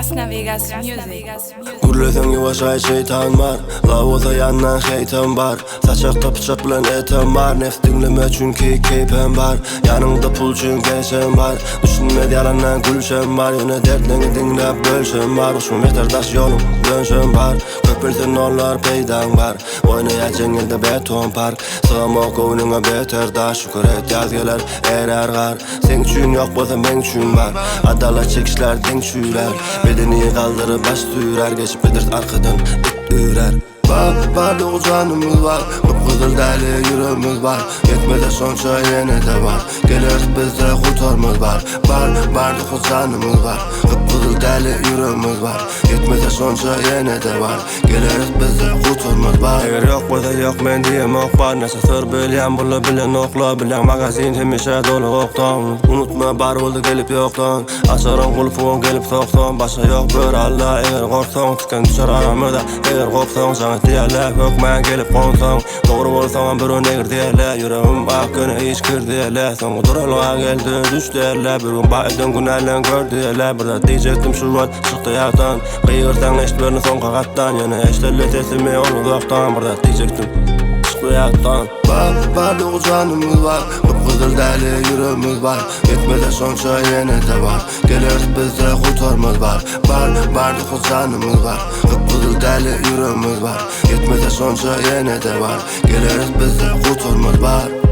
Krasnovegas Muzik. Gürlesen yavaşay şeytan var. Lavoza yandan şeytan var. Saçakta bıçak bilen etem var. Nefs dinleme çünkü keypen var. Yanımda pulçun gelsen var. Düşünmedi yalandan gülşen var. Yine dertlerini dinlep bölşen var. Uçum yeter taş yolum dönşen var. Köpürsen onlar peydan var. Oynayacaksın elde beton park. Sığama koynuna beter taş. Şükür et yazgeler erer gar. Sen üçün yok bolsa men üçün var. Adalet çekişler denk şüyler. Bedeni kaldırıp baş sürer. Geçip gidirt arkadan it ürer. Vardı o canımız var. Kıpkızıl deli yüreğimiz var. Yetmede sonça yine de var. Geliriz bizde kurtarımız var. Vardı o canımız var. Kıpkızıl deli yüreğimiz var. Yetmede sonça yine de var. Geliriz bizde kurtarımız var. Eğer yok burada yok men diyem ok var. Nese sır bilyen bulu bilen okla. Bilen magazin hemişe dolu oktan. Unutma bar oldu gelip yoktan. Açarım kulpuğun gelip soktan. Başa yok bir Allah eğer korktan. Tüken düşer aramıda eğer korktan. Sana diyeler hökmen gelip konsan. Doğru olsan bir önegir diyeler. Yüreğim hakkını hiç kır diyeler. Sana duralığa geldi düş diyeler. Bir gün bayıldın günlerle gör diyeler. Burada diyecektim şu an çıktı yatan. Kıyırsan eşitlerini son kakattan. Yine eşlerle sesimi onu uzaktan. Burada diyecektim çıktı yatan. Vardı o canımız var. Kıpkızıl deli yüreğimiz var. Yetmede sonça yine de var. Geliriz bizde kurtarımız var. Vardı o canımız var. Kıpkızıl deli yüreğimiz var. Yetmede sonça yine de var. Geliriz bizde kurtarımız var.